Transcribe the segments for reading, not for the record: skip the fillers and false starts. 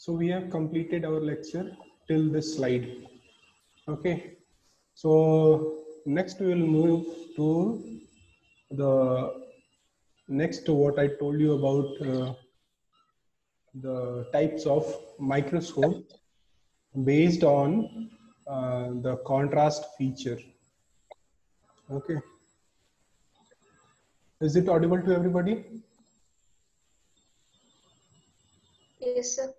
So we have completed our lecture till this slide. Okay. So next we will move to the next what I told you about the types of microscope based on the contrast feature. Okay. Is it audible to everybody? Yes, sir.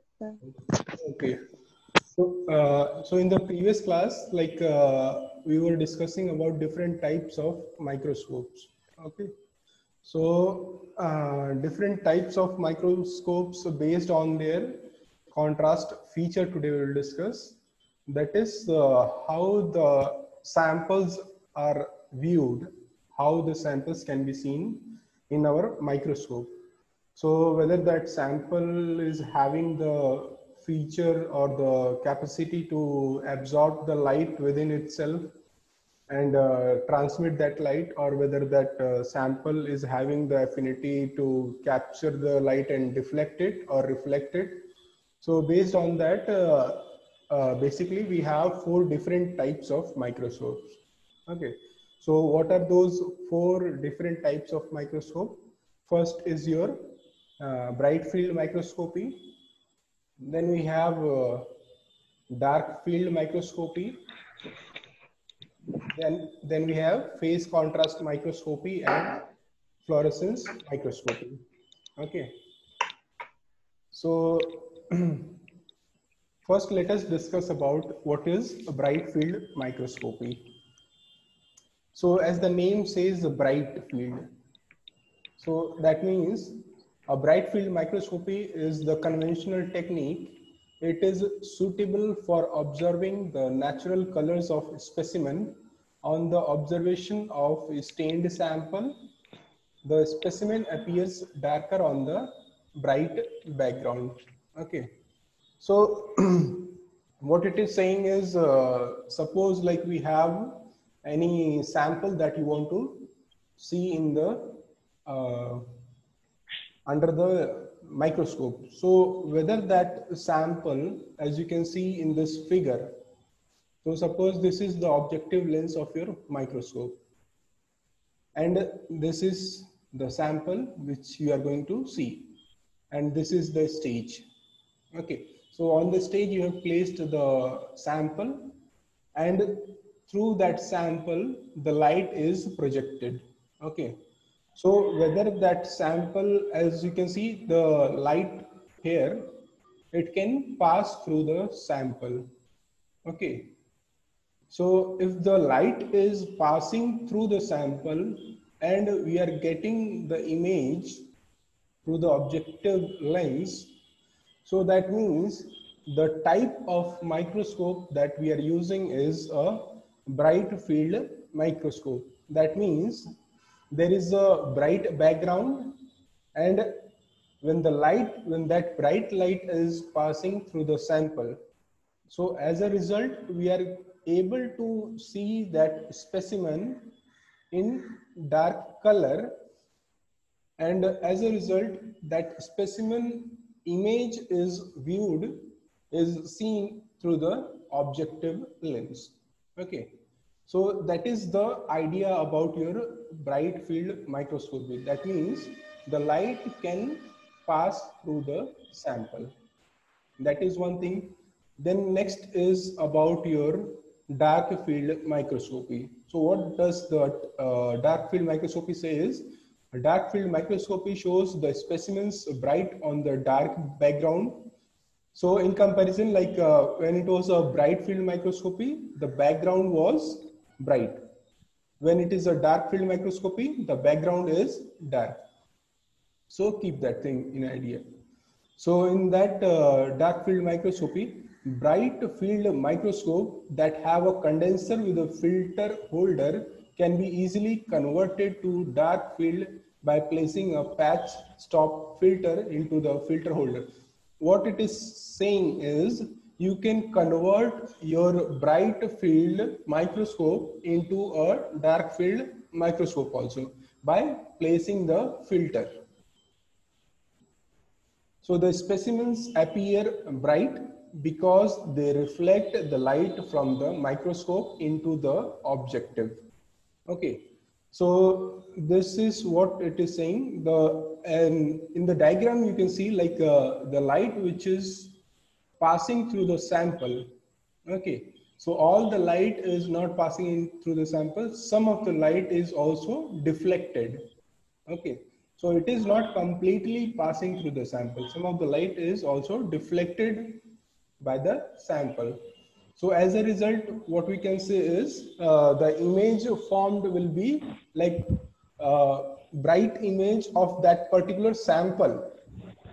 Okay. So in the previous class, we were discussing about different types of microscopes. Okay. So different types of microscopes based on their contrast feature today we will discuss. That is how the samples are viewed, how the samples can be seen in our microscope. So whether that sample is having the feature or the capacity to absorb the light within itself and transmit that light, or whether that sample is having the affinity to capture the light and deflect it or reflect it. So based on that, basically we have 4 different types of microscopes. Okay. So what are those 4 different types of microscope? First is your bright field microscopy. Then we have dark field microscopy. Then we have phase contrast microscopy and fluorescence microscopy. Okay. So first let us discuss about what is a bright field microscopy. So as the name says, a bright field. So that means a bright field microscopy is the conventional technique. It is suitable for observing the natural colors of specimen on the observation of a stained sample. The specimen appears darker on the bright background. Okay. So what it is saying is, suppose like we have any sample that you want to see in the under the microscope. So whether that sample, as you can see in this figure, so suppose this is the objective lens of your microscope, and this is the sample which you are going to see, and this is the stage. Okay, so on the stage you have placed the sample, and through that sample the light is projected. Okay, so whether that sample, as you can see the light here, it can pass through the sample. Okay, so if the light is passing through the sample and we are getting the image through the objective lens, so that means the type of microscope that we are using is a bright field microscope. That means there is a bright background, and when that bright light is passing through the sample, so as a result we are able to see that specimen in dark color, and as a result that specimen image is seen through the objective lens. Okay, so that is the idea about your bright field microscopy. That means the light can pass through the sample. That is one thing. Then next is about your dark field microscopy. So what does the dark field microscopy say is, a dark field microscopy shows the specimens bright on the dark background. So in comparison, when it was a bright field microscopy, the background was bright. When it is a dark field microscopy, the background is dark. So keep that thing in idea. So in that dark field microscopy, bright field microscope that have a condenser with a filter holder can be easily converted to dark field by placing a patch stop filter into the filter holder. What it is saying is, you can convert your bright field microscope into a dark field microscope also by placing the filter. So the specimens appear bright because they reflect the light from the microscope into the objective. Okay, so this is what it is saying. And in the diagram you can see like the light which is passing through the sample. Okay, so all the light is not passing in through the sample. Some of the light is also deflected. Okay, so it is not completely passing through the sample. Some of the light is also deflected by the sample. So as a result, what we can say is the image formed will be like bright image of that particular sample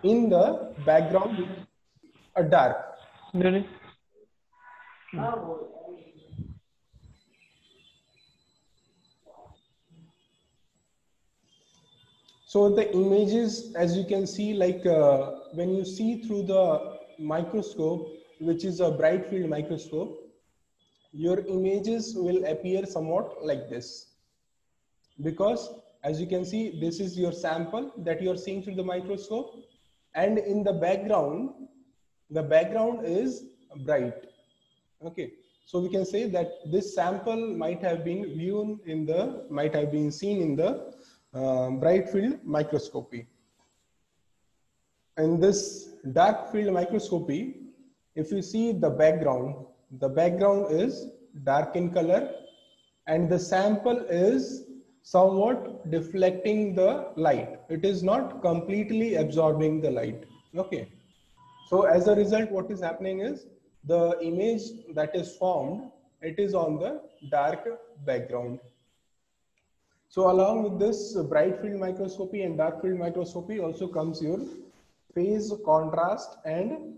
in the background with a dark. Really? So the images, as you can see, like when you see through the microscope, which is a bright field microscope, your images will appear somewhat like this. Because as you can see, this is your sample that you are seeing through the microscope, and in the background is bright. Okay, so we can say that this sample might have been seen in the bright field microscopy. In this dark field microscopy, if you see the background is dark in color, and the sample is somewhat deflecting the light. It is not completely absorbing the light. Okay, so as a result, what is happening is the image that is formed, it is on the dark background. So along with this bright field microscopy and dark field microscopy also comes your phase contrast and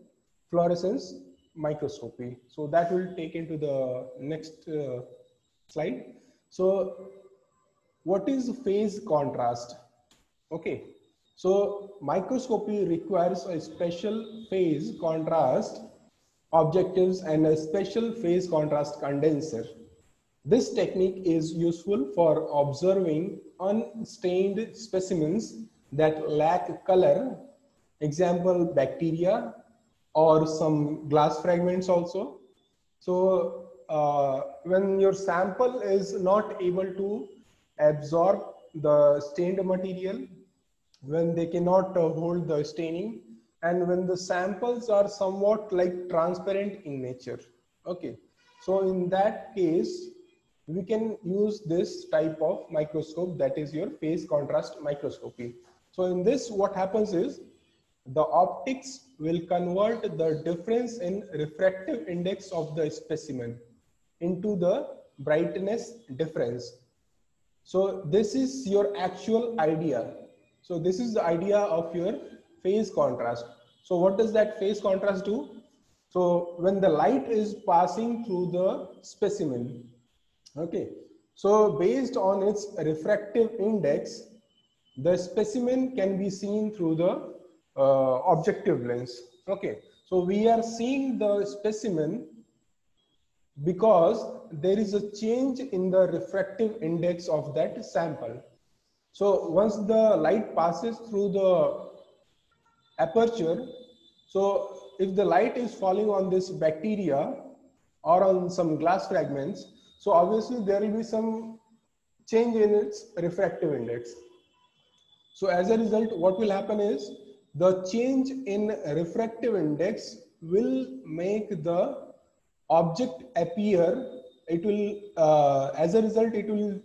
fluorescence microscopy. So that will take into the next slide. So what is phase contrast? Okay, so microscopy requires a special phase contrast objectives and a special phase contrast condenser. This technique is useful for observing unstained specimens that lack color, example bacteria or some glass fragments also. So when your sample is not able to absorb the stained material, when they cannot hold the staining, and when the samples are somewhat like transparent in nature. Okay, so in that case, we can use this type of microscope, that is your phase contrast microscopy. So in this, what happens is the optics will convert the difference in refractive index of the specimen into the brightness difference. So this is your actual idea. So this is the idea of your phase contrast. So what does that phase contrast do? So when the light is passing through the specimen, okay, so based on its refractive index, the specimen can be seen through the objective lens. Okay, so we are seeing the specimen because there is a change in the refractive index of that sample. So once the light passes through the aperture, so if the light is falling on this bacteria or on some glass fragments, so obviously there will be some change in its refractive index. So as a result, what will happen is the change in refractive index will make the object appear. It will, as a result, it will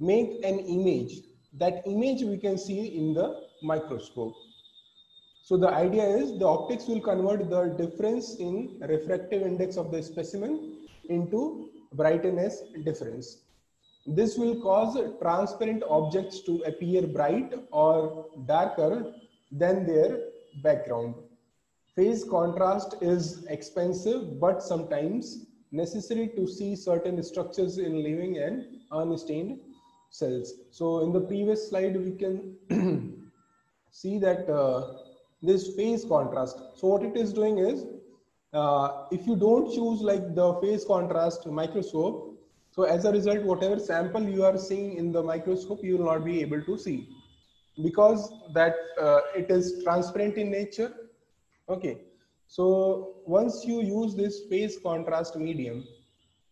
make an image. That image we can see in the microscope. So the idea is the optics will convert the difference in refractive index of the specimen into brightness difference. This will cause transparent objects to appear bright or darker than their background. Phase contrast is expensive but sometimes necessary to see certain structures in living and unstained cells. So in the previous slide we can see that this phase contrast. So what it is doing is if you don't choose like the phase contrast microscope, so as a result, whatever sample you are seeing in the microscope, you will not be able to see, because that it is transparent in nature. Okay, so once you use this phase contrast medium,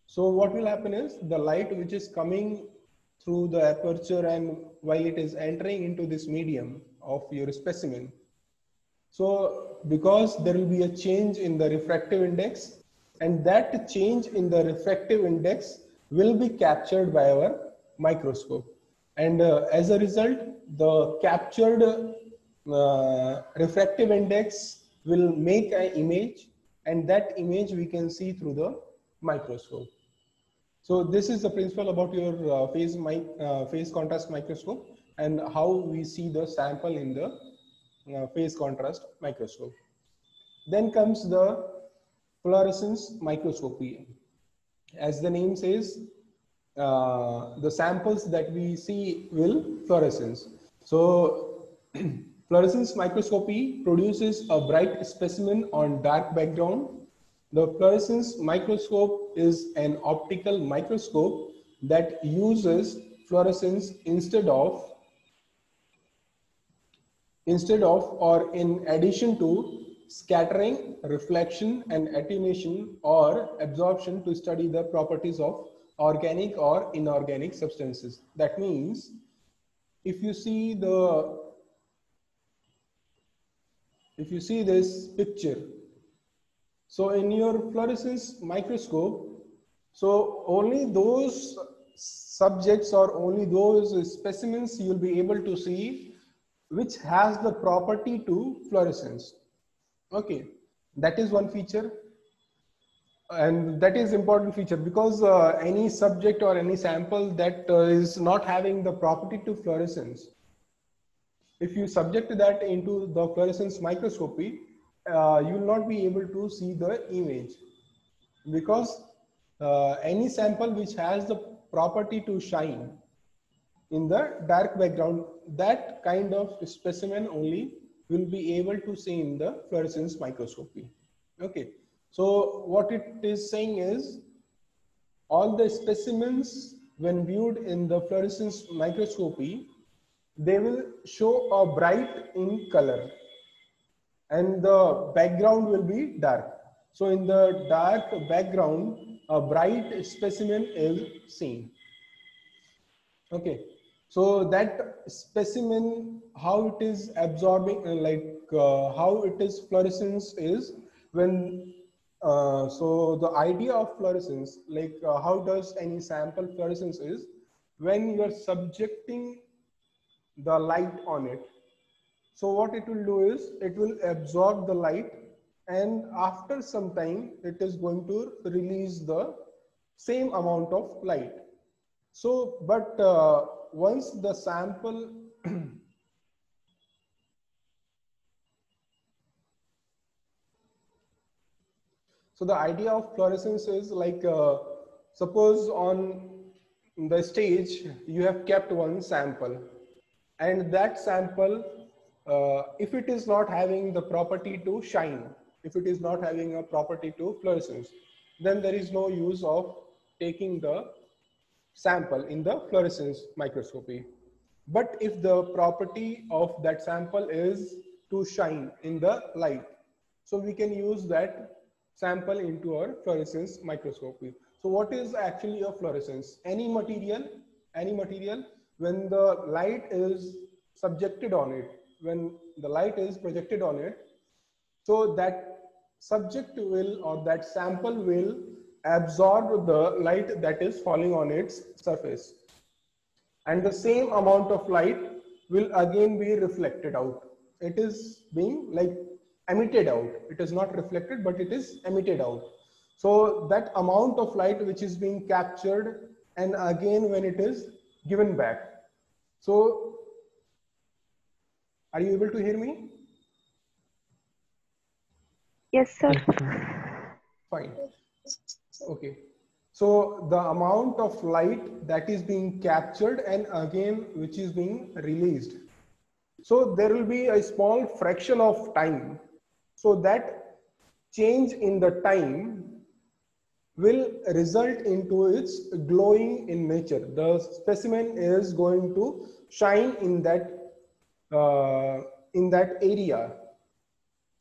so what will happen is the light which is coming through the aperture and while it is entering into this medium of your specimen. So because there will be a change in the refractive index, and that change in the refractive index will be captured by our microscope. And as a result, the captured refractive index will make an image, and that image we can see through the microscope. So this is the principle about your phase contrast microscope and how we see the sample in the phase contrast microscope. Then comes the fluorescence microscopy. As the name says, the samples that we see will fluorescence. So fluorescence microscopy produces a bright specimen on dark background. The fluorescence microscope is an optical microscope that uses fluorescence instead of or in addition to scattering, reflection, and attenuation or absorption to study the properties of organic or inorganic substances. That means if you see this picture, so in your fluorescence microscope, so only those subjects or only those specimens you'll be able to see which has the property to fluorescence. Okay, that is one feature, and that is important feature because any subject or any sample that is not having the property to fluorescence, if you subject that into the fluorescence microscopy, you will not be able to see the image, because any sample which has the property to shine in the dark background, that kind of specimen only will be able to see in the fluorescence microscopy. Okay, so what it is saying is all the specimens when viewed in the fluorescence microscopy, they will show a bright in color and the background will be dark. So in the dark background, a bright specimen is seen. Okay, so that specimen, how it is absorbing, how it is fluorescence is when, so the idea of fluorescence, how does any sample fluorescence is when you are subjecting the light on it. So what it will do is it will absorb the light, and after some time it is going to release the same amount of light. So, but once the sample so the idea of fluorescence is suppose on the stage you have kept one sample, and that sample, if it is not having the property to shine, if it is not having a property to fluorescence, then there is no use of taking the sample in the fluorescence microscopy. But if the property of that sample is to shine in the light, so we can use that sample into our fluorescence microscopy. So what is actually a fluorescence? Any material when the light is subjected on it, when the light is projected on it, so that subject will, or that sample will absorb the light that is falling on its surface, and the same amount of light will again be reflected out. It is being emitted out. It is not reflected, but it is emitted out. So that amount of light which is being captured and again when it is given back. So are you able to hear me? Yes, sir. Fine. Okay. So the amount of light that is being captured and again which is being released. So there will be a small fraction of time. So that change in the time will result into its glowing in nature. The specimen is going to shine in that area.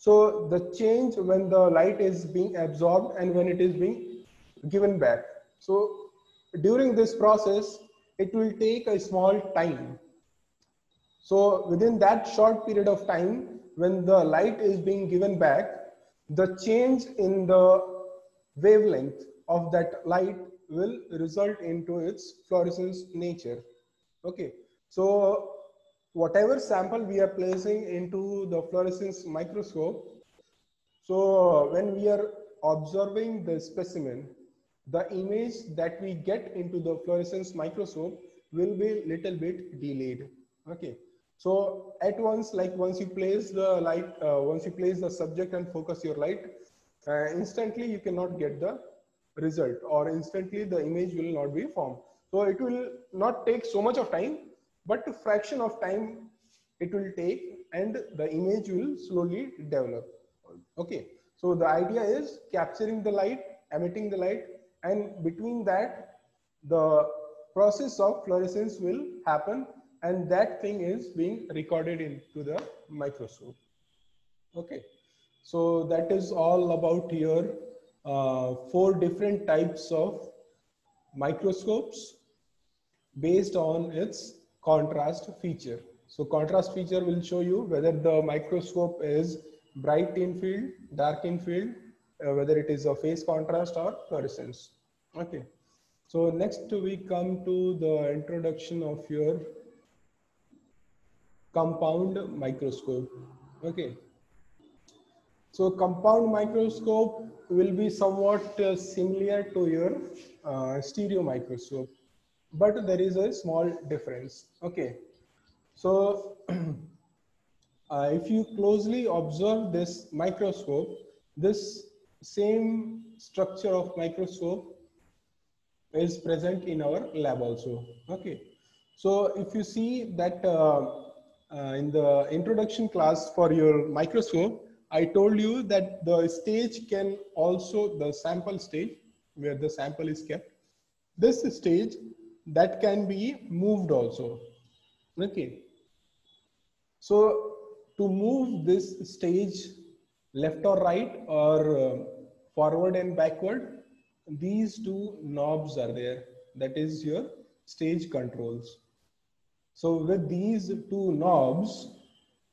So the change when the light is being absorbed and when it is being given back. So during this process, it will take a small time. So within that short period of time, when the light is being given back, the change in the wavelength of that light will result into its fluorescence nature. Okay, so whatever sample we are placing into the fluorescence microscope, so when we are observing the specimen, the image that we get into the fluorescence microscope will be little bit delayed. Okay. So at once, like once you place the light, once you place the subject and focus your light, instantly you cannot get the result, or instantly the image will not be formed. So it will not take so much of time, but a fraction of time it will take, and the image will slowly develop. Okay, so the idea is capturing the light, emitting the light, and between that, the process of fluorescence will happen, and that thing is being recorded into the microscope. Okay, so that is all about your 4 different types of microscopes based on its contrast feature. So contrast feature will show you whether the microscope is bright in field, dark in field, whether it is a phase contrast or fluorescence. Okay. So next we come to the introduction of your compound microscope. Okay. So compound microscope will be somewhat similar to your stereo microscope, but there is a small difference. Okay. So if you closely observe this microscope, this same structure of microscope is present in our lab also. Okay. So if you see that in the introduction class for your microscope, I told you that the stage can also, the sample stage where the sample is kept, this stage that can be moved also. Okay. So to move this stage left or right, or forward and backward, these 2 knobs are there. That is your stage controls. So with these 2 knobs,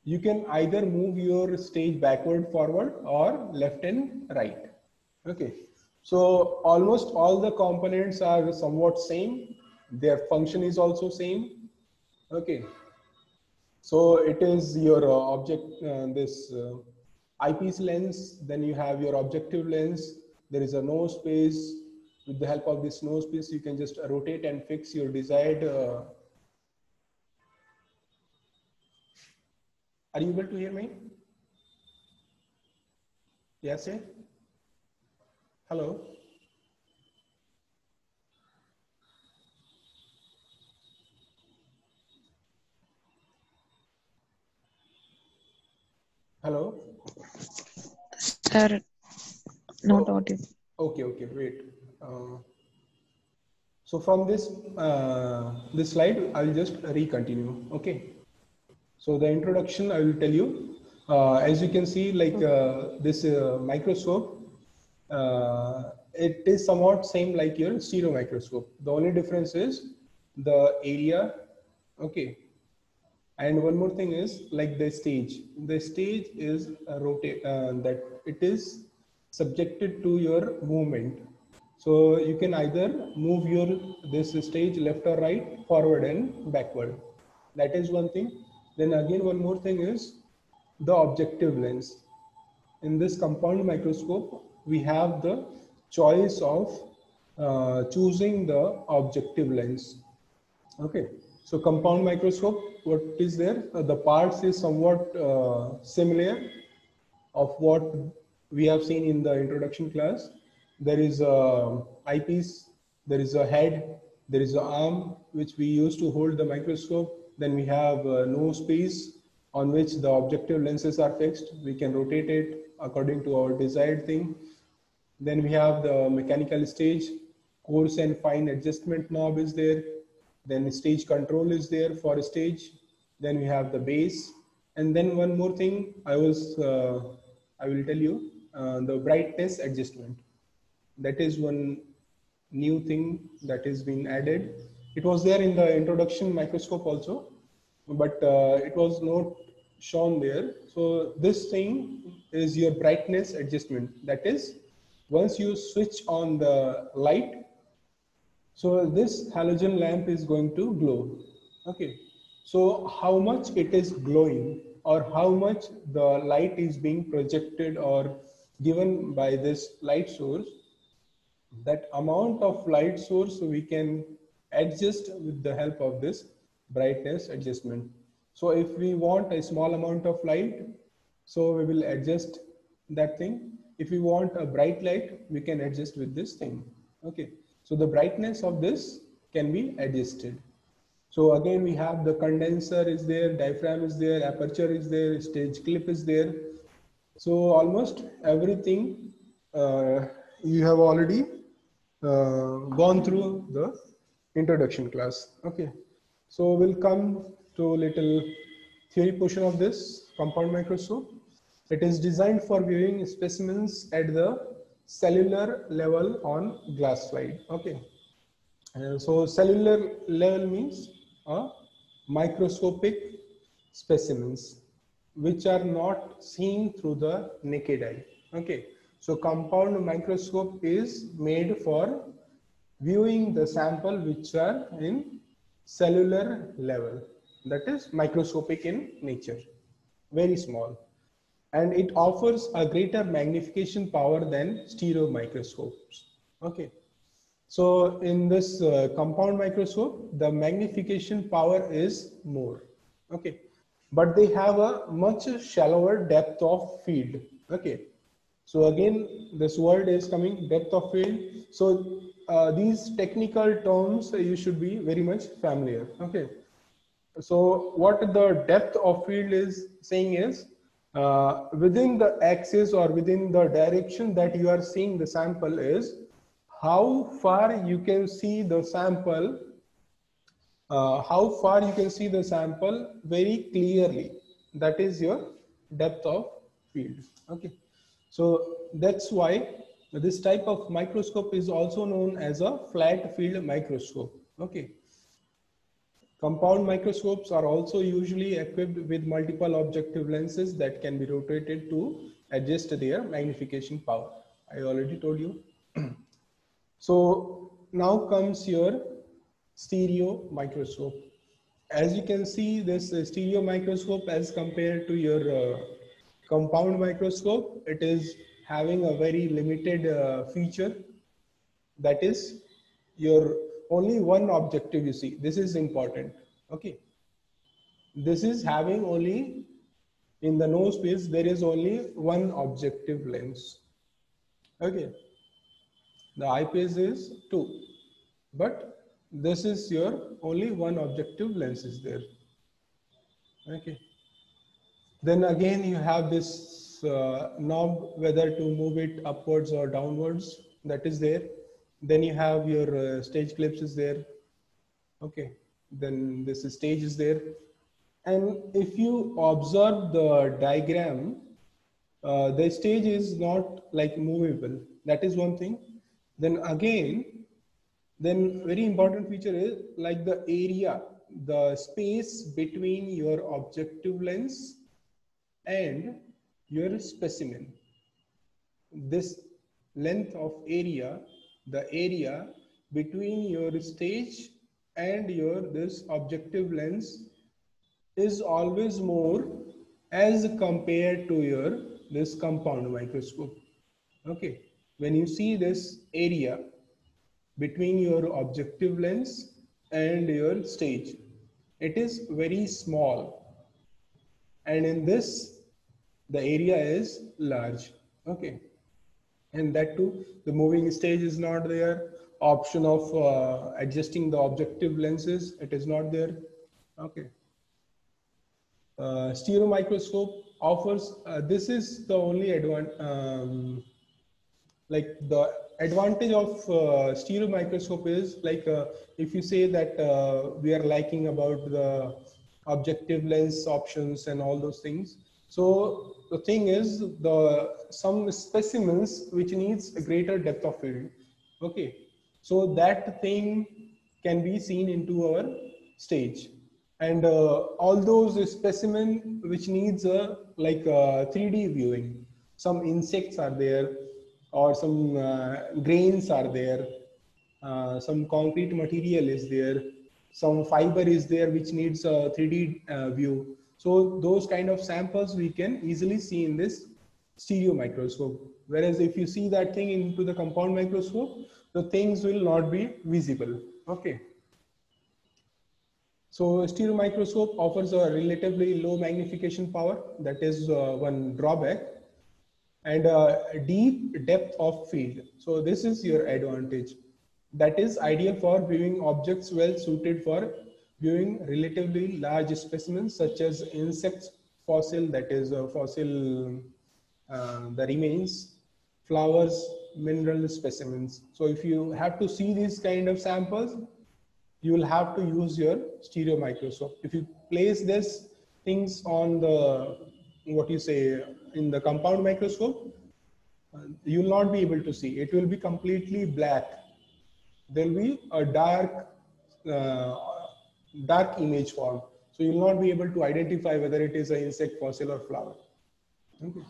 you can either move your stage backward, forward, or left and right. Okay. So almost all the components are somewhat same. Their function is also same. Okay. So it is your this eyepiece lens, then you have your objective lens, there is a nose piece. With the help of this nose piece, you can just rotate and fix your desired. Are you able to hear me? Yes, sir? Hello? Hello? Sir, not audible. Okay, wait. So from this this slide, I will just re-continue. Okay. So the introduction, I will tell you. As you can see, like this microscope, it is somewhat same like your stereo microscope. The only difference is the area. Okay. And one more thing is like the stage. The stage is that it is subjected to your movement. So you can either move your this stage left or right, forward and backward. That is one thing. Then again, one more thing is the objective lens. In this compound microscope, we have the choice of choosing the objective lens. Okay, so compound microscope, what is there? The parts is somewhat similar of what we have seen in the introduction class. There is a eyepiece, there is a head, there is an arm which we use to hold the microscope. Then we have a nose piece on which the objective lenses are fixed. We can rotate it according to our desired thing. Then we have the mechanical stage, coarse and fine adjustment knob is there. Then stage control is there for a stage. Then we have the base. And then one more thing I was I will tell you the brightness adjustment. That is one new thing that is being added. It was there in the introduction microscope also, but it was not shown there. So this thing is your brightness adjustment. That is, once you switch on the light, so this halogen lamp is going to glow. Okay, so how much it is glowing, or how much the light is being projected or given by this light source, that amount of light source we can adjust with the help of this brightness adjustment. So if we want a small amount of light, so we will adjust that thing. If we want a bright light, we can adjust with this thing. Okay, so the brightness of this can be adjusted. So again, we have the condenser is there, diaphragm is there, aperture is there, stage clip is there. So almost everything you have already gone through the introduction class. Okay, so we'll come to little theory portion of this compound microscope. It is designed for viewing specimens at the cellular level on glass slide. Okay, so cellular level means microscopic specimens which are not seen through the naked eye. Okay, so compound microscope is made for viewing the sample which are in cellular level, that is microscopic in nature, very small, and it offers a greater magnification power than stereo microscopes. Okay, so in this compound microscope, the magnification power is more. Okay, but they have a much shallower depth of field. Okay, so again, this word is coming, depth of field. So these technical terms you should be very much familiar. Okay, so what the depth of field is saying is within the axis or within the direction that you are seeing the sample is how far you can see the sample, very clearly. That is your depth of field. Okay, so that's why this type of microscope is also known as a flat field microscope. Okay, compound microscopes are also usually equipped with multiple objective lenses that can be rotated to adjust their magnification power. I already told you. So now comes your stereo microscope. As you can see, this stereo microscope as compared to your compound microscope, it is having a very limited feature. That is your only one objective you see. This is important. Okay. This is having only, in the nose piece, there is only one objective lens. Okay. The eyepiece is 2, but this is your only one objective lens is there. Okay. Then again you have this knob, whether to move it upwards or downwards, that is there. Then you have your stage clips is there. Okay. Then this stage is there. And if you observe the diagram, the stage is not like movable. That is one thing. Then again, then very important feature is like the area, the space between your objective lens and your specimen. This length of area, the area between your stage and your this objective lens is always more as compared to your this compound microscope. Okay, when you see this area between your objective lens and your stage, it is very small, and in this the area is large. Okay, and that too, the moving stage is not there, option of adjusting the objective lenses, it is not there. Okay, stereo microscope offers this is the only like the advantage of stereo microscope is like if you say that we are liking about the objective lens options and all those things, so the thing is some specimens which needs a greater depth of field. Okay, so that thing can be seen into our stage, and all those specimen which needs a 3D viewing. Some insects are there, or some grains are there, some concrete material is there, some fiber is there which needs a 3D view. So those kind of samples we can easily see in this stereo microscope. Whereas if you see that thing into the compound microscope, the things will not be visible. Okay. So stereo microscope offers a relatively low magnification power. That is one drawback, and a deep depth of field. So this is your advantage. That is ideal for viewing objects, well suited for viewing relatively large specimens such as insects, fossil, that is fossil, the remains, flowers, mineral specimens. So if you have to see these kind of samples, you will have to use your stereo microscope. If you place this things on the, what you say, in the compound microscope, you will not be able to see. It will be completely black. There will be a dark image form. So you will not be able to identify whether it is an insect, fossil, or flower. Okay.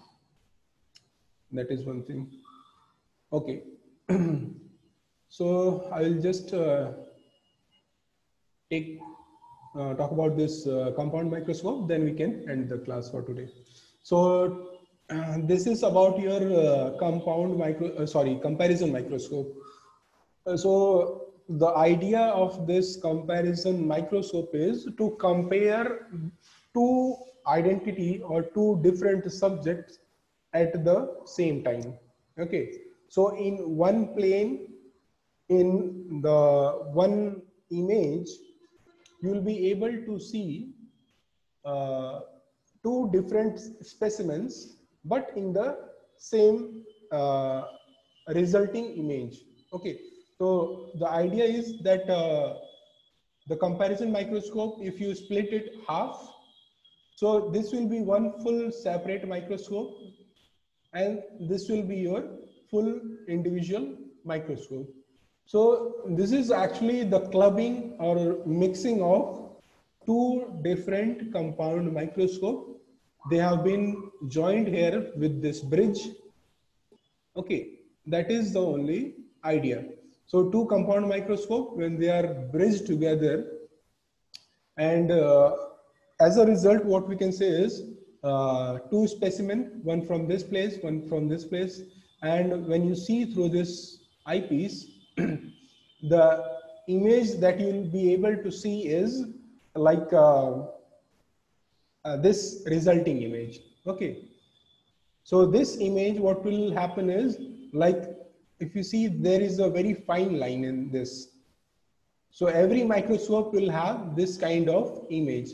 That is one thing. Okay. So I will just talk about this compound microscope, then we can end the class for today. So this is about your comparison microscope. So the idea of this comparison microscope is to compare two identity or two different subjects at the same time. Okay, so in one plane, in the one image, you will be able to see two different specimens, but in the same resulting image. Okay, so the idea is that the comparison microscope, if you split it half, so this will be one full separate microscope, and this will be your full individual microscope. So this is actually the clubbing or mixing of two different compound microscope. They have been joined here with this bridge. Okay, that is the only idea. So two compound microscope, when they are bridged together, and as a result, what we can say is two specimen, one from this place, one from this place, and when you see through this eyepiece, the image that you will be able to see is like this resulting image. Okay, so this image, what will happen is, like, if you see, there is a very fine line in this. So every microscope will have this kind of image.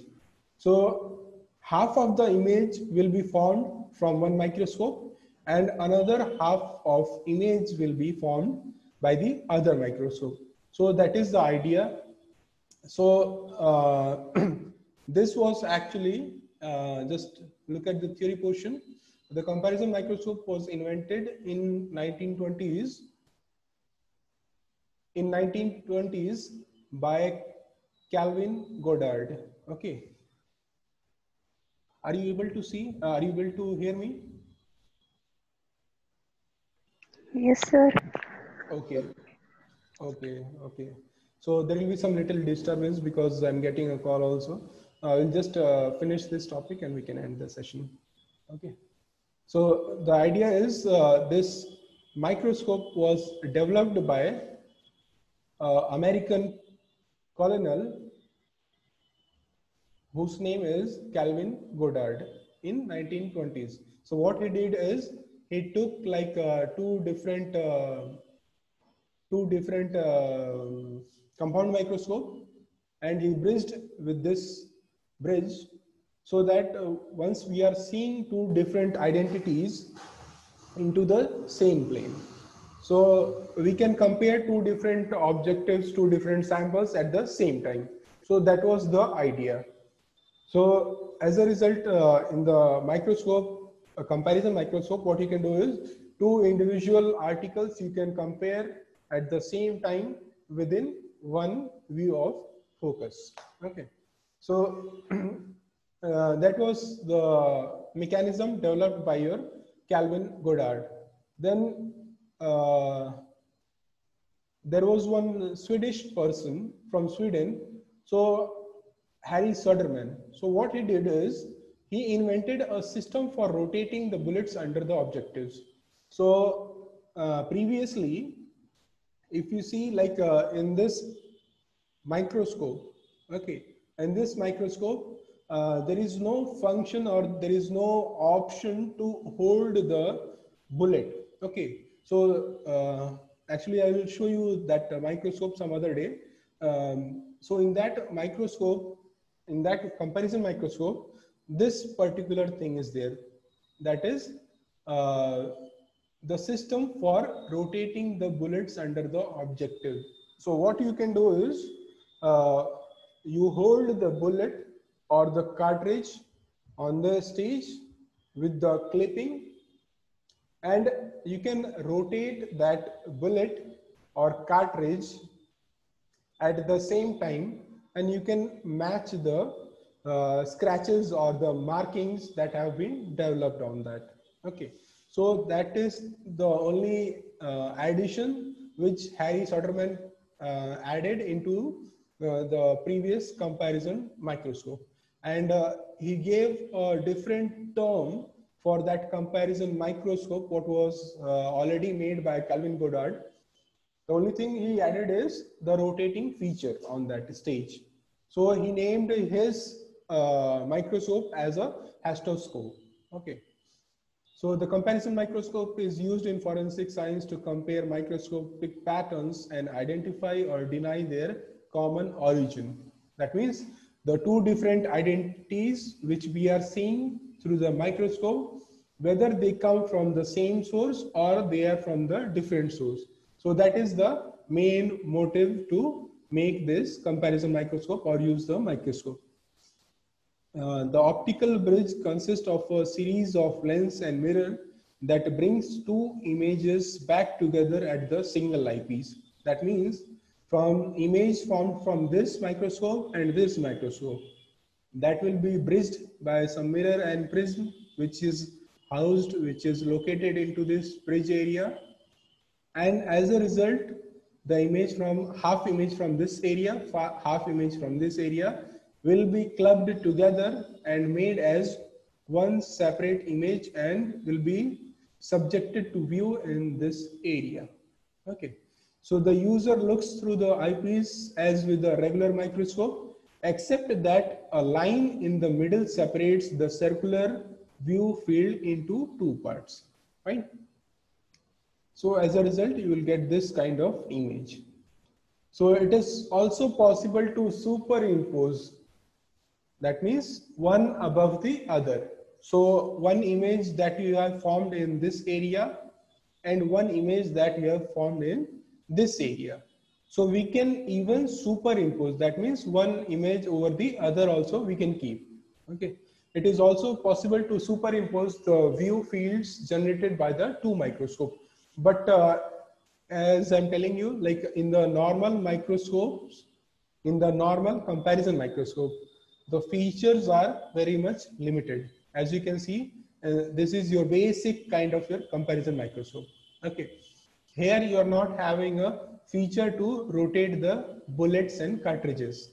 So half of the image will be formed from one microscope, and another half of image will be formed by the other microscope. So that is the idea. So this was actually, just look at the theory portion. The comparison microscope was invented in 1920s. In 1920s by Calvin Goddard. Okay. Are you able to see? Are you able to hear me? Yes, sir. Okay. Okay. Okay. So there will be some little disturbance because I'm getting a call also. We'll just finish this topic and we can end the session. Okay. So the idea is this microscope was developed by American colonel whose name is Calvin Goddard in 1920s. So what he did is he took like two different compound microscope, and he bridged with this bridge, so that once we are seeing two different identities into the same plane, so we can compare two different objectives, two different samples at the same time. So that was the idea. So as a result, in the microscope, a comparison microscope, what you can do is two individual articles you can compare at the same time within one view of focus. Okay, so that was the mechanism developed by your Calvin Goddard. Then there was one Swedish person from Sweden, so Harry Söderman. So what he did is he invented a system for rotating the bullets under the objectives. So previously, if you see like in this microscope, okay, in this microscope, there is no function or there is no option to hold the bullet. Okay, so actually I will show you that microscope some other day. So in that microscope, in that comparison microscope, this particular thing is there. That is the system for rotating the bullets under the objective. So what you can do is you hold the bullet or the cartridge on the stage with the clipping, and you can rotate that bullet or cartridge at the same time, and you can match the scratches or the markings that have been developed on that. Okay, so that is the only addition which Harry Söderman added into the previous comparison microscope, and he gave a different term for that comparison microscope what was already made by Calvin Goddard. The only thing he added is the rotating feature on that stage. So he named his microscope as a hastoscope. Okay. So the comparison microscope is used in forensic science to compare microscopic patterns and identify or deny their common origin. That means the two different identities which we are seeing through the microscope, whether they come from the same source or they are from the different source. So that is the main motive to make this comparison microscope or use the microscope. The optical bridge consists of a series of lens and mirror that brings two images back together at the single eyepiece. That means from image formed from this microscope and this microscope, that will be bridged by some mirror and prism which is located into this bridge area. And as a result, the image from half image from this area, half image from this area will be clubbed together and made as one separate image and will be subjected to view in this area. Okay. So the user looks through the eyepiece as with a regular microscope, except that a line in the middle separates the circular view field into two parts, right? So as a result, you will get this kind of image. So it is also possible to superimpose. That means one above the other. So one image that you have formed in this area and one image that you have formed in this area. So we can even superimpose. That means one image over the other also we can keep. Okay. It is also possible to superimpose the view fields generated by the two microscopes. But as I'm telling you, like in the normal microscopes, in the normal comparison microscope, the features are very much limited. As you can see, this is your basic kind of your comparison microscope. Okay. Here you are not having a feature to rotate the bullets and cartridges.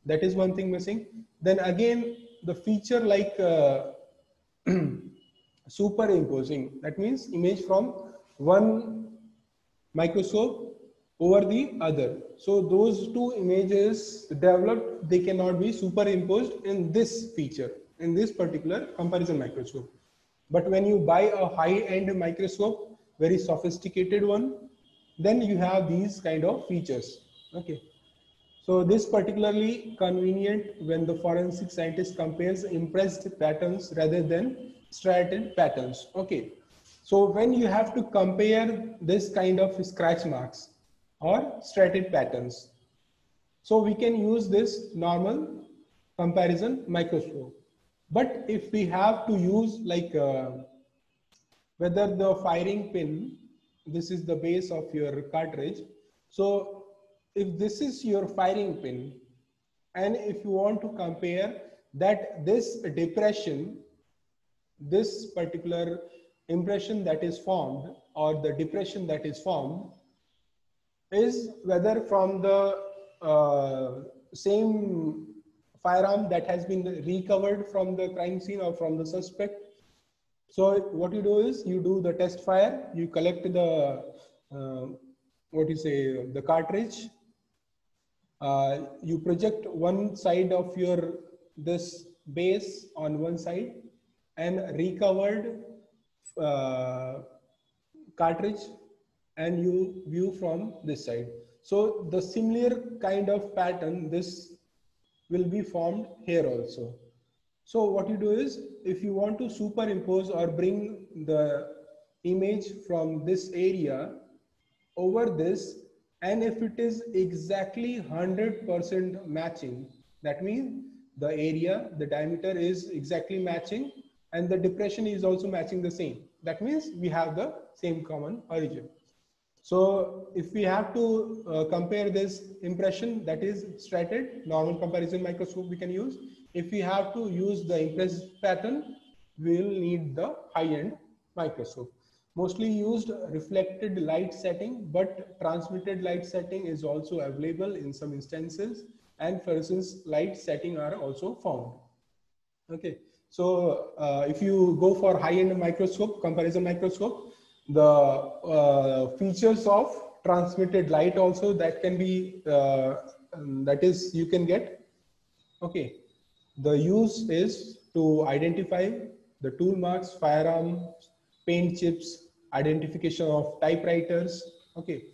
That is one thing missing. Then again, the feature like superimposing. That means image from one microscope over the other. So those two images developed, they cannot be superimposed in this feature, in this particular comparison microscope. But when you buy a high-end microscope, very sophisticated one, then you have these kind of features. Okay. So this particularly convenient when the forensic scientist compares impressed patterns rather than striated patterns. Okay. So when you have to compare this kind of scratch marks or striated patterns, so we can use this normal comparison microscope. But if we have to use like whether the firing pin, this is the base of your cartridge. So if this is your firing pin, and if you want to compare that this depression, this particular impression that is formed, or the depression that is formed, is whether from the same firearm that has been recovered from the crime scene or from the suspect. So what you do is you do the test fire, you collect the the cartridge, you project one side of your this base on one side, and recovered cartridge, and you view from this side. So the similar kind of pattern, this will be formed here also. So what you do is, if you want to superimpose or bring the image from this area over this, and if it is exactly 100% matching, that means the area, the diameter is exactly matching, and the depression is also matching the same. That means we have the same common origin. So if we have to compare this impression that is stratified, normal comparison microscope we can use. If we have to use the impress pattern, we will need the high-end microscope. Mostly used reflected light setting, but transmitted light setting is also available in some instances, and fluorescence light setting are also found. Okay, so if you go for high-end microscope, comparison microscope, the features of transmitted light also that can be that is you can get. Okay, the use is to identify the tool marks, firearms, paint chips, identification of typewriters. Okay,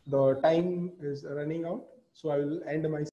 the time is running out, so I will end my